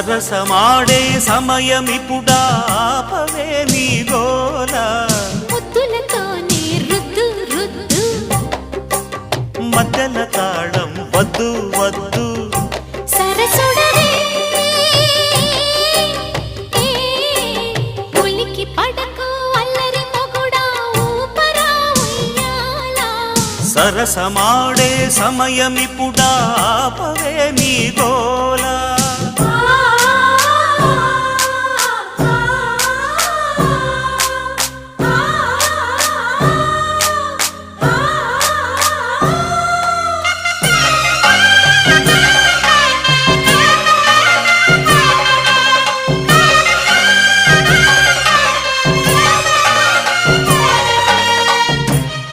సరసమాడే సమయమిపుడా ఆపవే నీ గోల ముద్దులతోనే రుద్దు రుద్దు మధ్యల తాళం వద్దు వద్దు సరసుడవే ఉలికి పడకు అల్లరి మొగుడా ఊపరా ఉయ్యాల సరసమాడే సమయమిపుడా ఆపవే నీ గోల